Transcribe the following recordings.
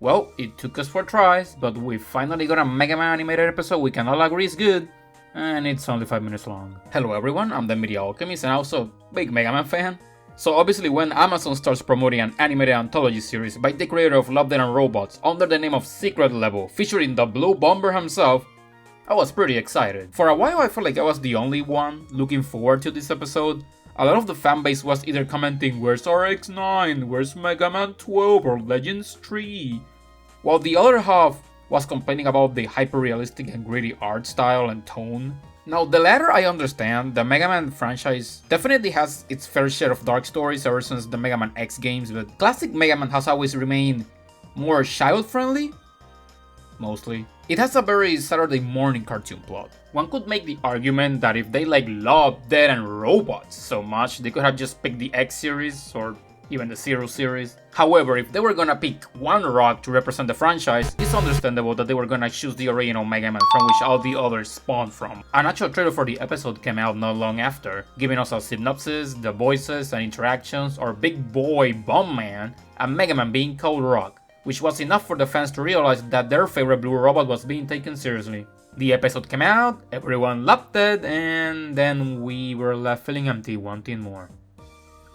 Well, it took us 4 tries, but we finally got a Mega Man animated episode we can all agree is good, and it's only 5 minutes long. Hello everyone, I'm the Media Alchemist and also a big Mega Man fan. So obviously when Amazon starts promoting an animated anthology series by the creator of Love, Death and Robots under the name of Secret Level, featuring the Blue Bomber himself, I was pretty excited. For a while I felt like I was the only one looking forward to this episode. A lot of the fanbase was either commenting, "Where's RX-9? Where's Mega Man 12 or Legends 3?" While the other half was complaining about the hyper-realistic and gritty art style and tone. Now the latter I understand, the Mega Man franchise definitely has its fair share of dark stories ever since the Mega Man X games, but classic Mega Man has always remained more child-friendly. Mostly. It has a very Saturday morning cartoon plot. One could make the argument that if they like Love, Death and Robots so much, they could have just picked the X series or even the Zero series. However, if they were gonna pick one rock to represent the franchise, it's understandable that they were gonna choose the original Mega Man from which all the others spawned from. An actual trailer for the episode came out not long after, giving us a synopsis, the voices and interactions, our big boy Bomb Man, and Mega Man being called Rock, which was enough for the fans to realize that their favorite blue robot was being taken seriously. The episode came out, everyone loved it, and then we were left feeling empty, wanting more.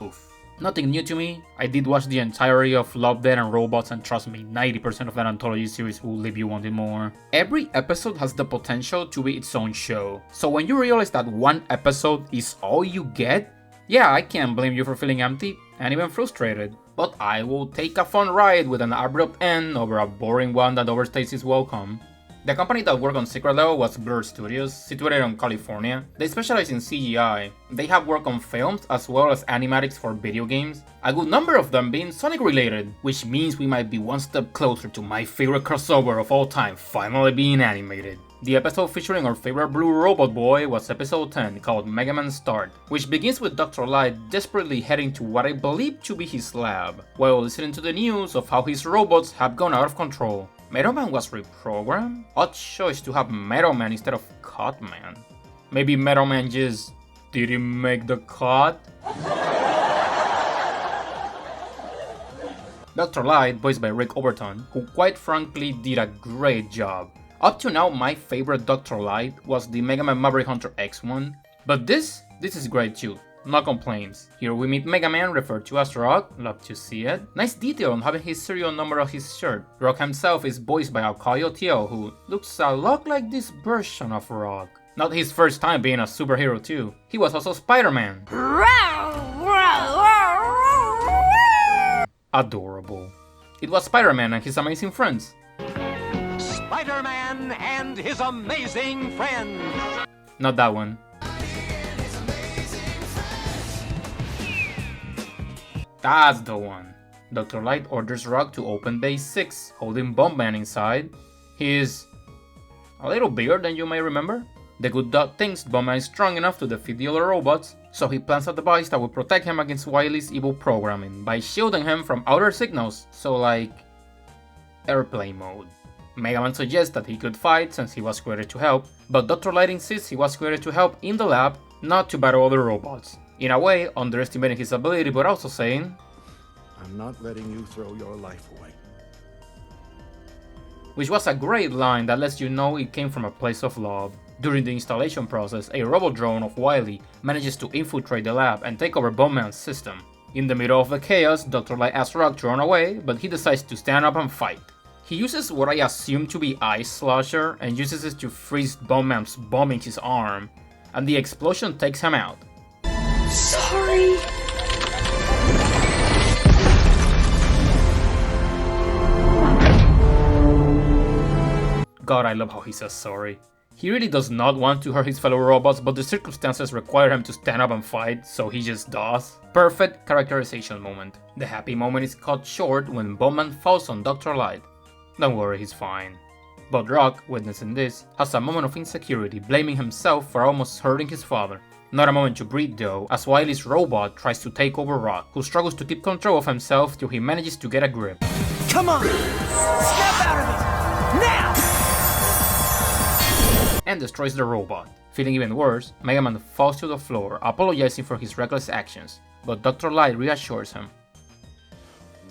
Oof. Nothing new to me. I did watch the entirety of Love, Death and Robots, and trust me, 90% of that anthology series will leave you wanting more. Every episode has the potential to be its own show, so when you realize that one episode is all you get, yeah, I can't blame you for feeling empty and even frustrated. But I will take a fun ride with an abrupt end over a boring one that overstays its welcome. The company that worked on Secret Level was Blur Studios, situated in California. They specialize in CGI. They have worked on films as well as animatics for video games, a good number of them being Sonic related, which means we might be one step closer to my favorite crossover of all time finally being animated. The episode featuring our favorite blue robot boy was episode 10, called Mega Man Start, which begins with Dr. Light desperately heading to what I believe to be his lab, while listening to the news of how his robots have gone out of control. Metal Man was reprogrammed? Odd choice to have Metal Man instead of Cut Man. Maybe Metal Man just didn't make the cut? Dr. Light, voiced by Rick Overton, who quite frankly did a great job. Up to now, my favorite Dr. Light was the Mega Man Maverick Hunter X one, but this is great too. No complaints. Here we meet Mega Man, referred to as Rock, love to see it. Nice detail on having his serial number on his shirt. Rock himself is voiced by Akai Otiel, who looks a lot like this version of Rock. Not his first time being a superhero too. He was also Spider-Man. Adorable. It was Spider-Man and his amazing friends. Spider-Man and his amazing friends. Not that one. That's the one. Dr. Light orders Rock to open Base 6, holding Bomb Man inside. He is a little bigger than you may remember. The good dog thinks Bomb Man is strong enough to defeat the other robots, so he plants a device that will protect him against Wily's evil programming by shielding him from outer signals, so like airplane mode. Mega Man suggests that he could fight since he was created to help, but Dr. Light insists he was created to help in the lab, not to battle other robots. In a way, underestimating his ability but also saying, "I'm not letting you throw your life away." Which was a great line that lets you know it came from a place of love. During the installation process, a robot drone of Wily manages to infiltrate the lab and take over Bomb Man's system. In the middle of the chaos, Dr. Light asks Rock to run away, but he decides to stand up and fight. He uses what I assume to be Ice Slasher and uses it to freeze Bomb Man's bombing his arm, and the explosion takes him out. Sorry. God, I love how he says sorry. He really does not want to hurt his fellow robots, but the circumstances require him to stand up and fight, so he just does. Perfect characterization moment. The happy moment is cut short when Bomb Man falls on Dr. Light. Don't worry, he's fine. But Rock, witnessing this, has a moment of insecurity, blaming himself for almost hurting his father. Not a moment to breathe though, as Wily's robot tries to take over Rock, who struggles to keep control of himself till he manages to get a grip. Come on! Snap out of it! Now! And destroys the robot. Feeling even worse, Mega Man falls to the floor, apologizing for his reckless actions, but Dr. Light reassures him.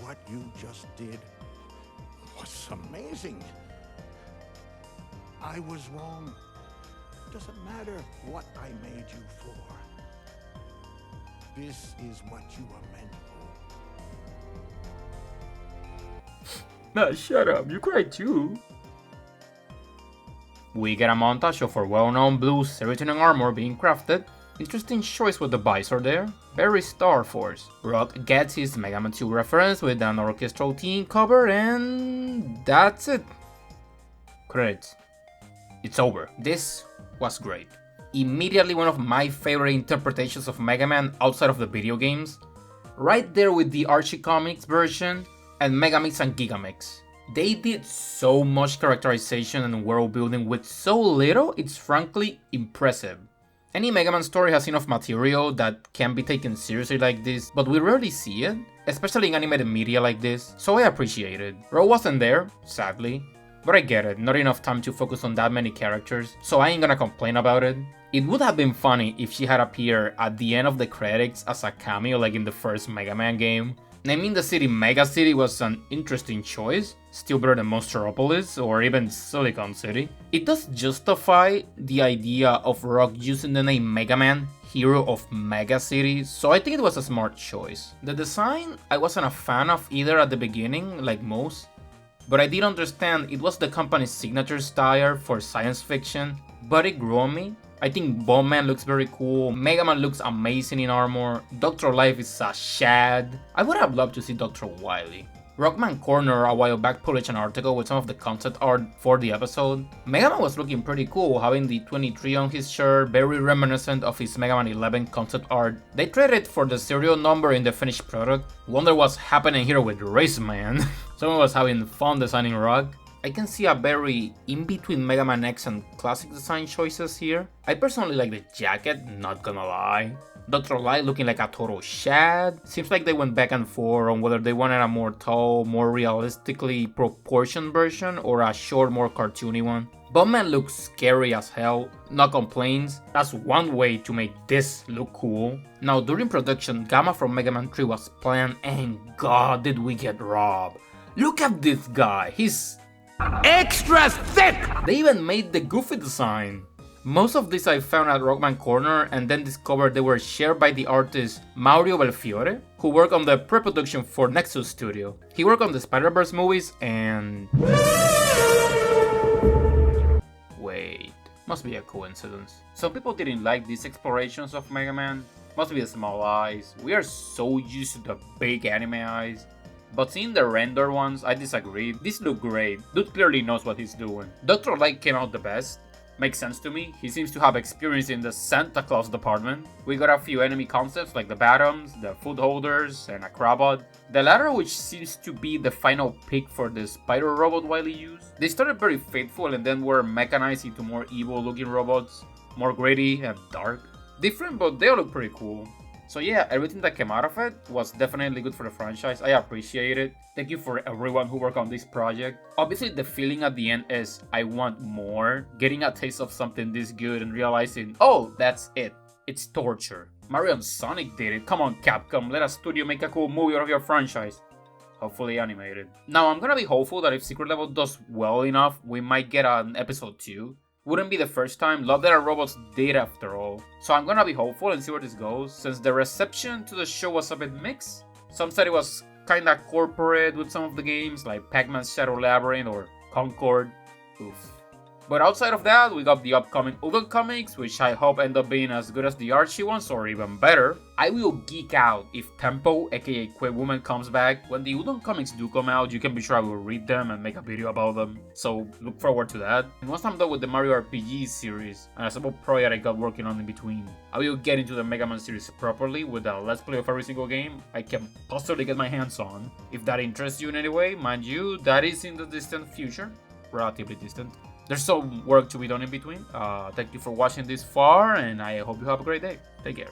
What you just did was amazing. I was wrong. Doesn't matter what I made you for. This is what you are meant for. Nah, shut up, you cried too. We get a montage of our well-known blue serotonin armor being crafted. Interesting choice with the visor there. Very Star Force. Rock gets his Mega Man 2 reference with an orchestral theme cover, and that's it. Credits. It's over. This was great. Immediately one of my favorite interpretations of Mega Man outside of the video games. Right there with the Archie Comics version and Megamix and Gigamix. They did so much characterization and world building with so little, it's frankly impressive. Any Mega Man story has enough material that can be taken seriously like this, but we rarely see it, especially in animated media like this, so I appreciate it. Ro wasn't there, sadly, but I get it, not enough time to focus on that many characters, so I ain't gonna complain about it. It would have been funny if she had appeared at the end of the credits as a cameo like in the first Mega Man game. Naming the city Mega City was an interesting choice, still better than Monsteropolis or even Silicon City. It does justify the idea of Rock using the name Mega Man, hero of Mega City, so I think it was a smart choice. The design, I wasn't a fan of either at the beginning, like most, but I did understand it was the company's signature style for science fiction, but it grew on me. I think Bomb-Man looks very cool, Mega Man looks amazing in armor, Dr. Life is a shad. I would have loved to see Dr. Wily. Rockman Corner a while back published an article with some of the concept art for the episode. Mega Man was looking pretty cool, having the 23 on his shirt, very reminiscent of his Mega Man 11 concept art. They traded for the serial number in the finished product. Wonder what's happening here with Race Man. Someone was having fun designing Rock. I can see a very in-between Mega Man X and classic design choices here. I personally like the jacket, not gonna lie. Dr. Light looking like a total shad. Seems like they went back and forth on whether they wanted a more tall, more realistically proportioned version or a short, more cartoony one. Bomb-Man looks scary as hell, no complaints. That's one way to make this look cool. Now during production, Gamma from Mega Man 3 was planned and god did we get robbed. Look at this guy, he's extra thick! They even made the Goofy design. Most of these I found at Rockman Corner and then discovered they were shared by the artist Mauro Belfiore, who worked on the pre-production for Nexus Studio. He worked on the Spider-Verse movies and... Wait, must be a coincidence. Some people didn't like these explorations of Mega Man. Must be the small eyes. We are so used to the big anime eyes. But seeing the render ones, I disagree. These look great. Dude clearly knows what he's doing. Dr. Light came out the best. Makes sense to me. He seems to have experience in the Santa Claus department. We got a few enemy concepts like the Batoms, the Food Holders, and a Crabot. The latter, which seems to be the final pick for the spider robot Wily used. They started very faithful and then were mechanized into more evil looking robots. More gritty and dark. Different, but they all look pretty cool. So yeah, everything that came out of it was definitely good for the franchise. I appreciate it. Thank you for everyone who worked on this project. Obviously the feeling at the end is I want more. Getting a taste of something this good and realizing, oh, that's it. It's torture. Mario and Sonic did it. Come on Capcom, let a studio make a cool movie out of your franchise. Hopefully animated. Now I'm gonna be hopeful that if Secret Level does well enough, we might get an episode 2. Wouldn't be the first time. Love That Our Robots did after all. So I'm gonna be hopeful and see where this goes, since the reception to the show was a bit mixed. Some said it was kinda corporate with some of the games, like Pac-Man's Shadow Labyrinth or Concord. Oof. But outside of that, we got the upcoming Udon comics, which I hope end up being as good as the Archie ones or even better. I will geek out if Tempo, aka Quake Woman, comes back. When the Udon comics do come out, you can be sure I will read them and make a video about them, so look forward to that. And once I'm done with the Mario RPG series, and a small project I got working on in between, I will get into the Mega Man series properly with a let's play of every single game I can possibly get my hands on. If that interests you in any way, mind you, that is in the distant future, relatively distant. There's some work to be done in between. Thank you for watching this far, and I hope you have a great day. Take care.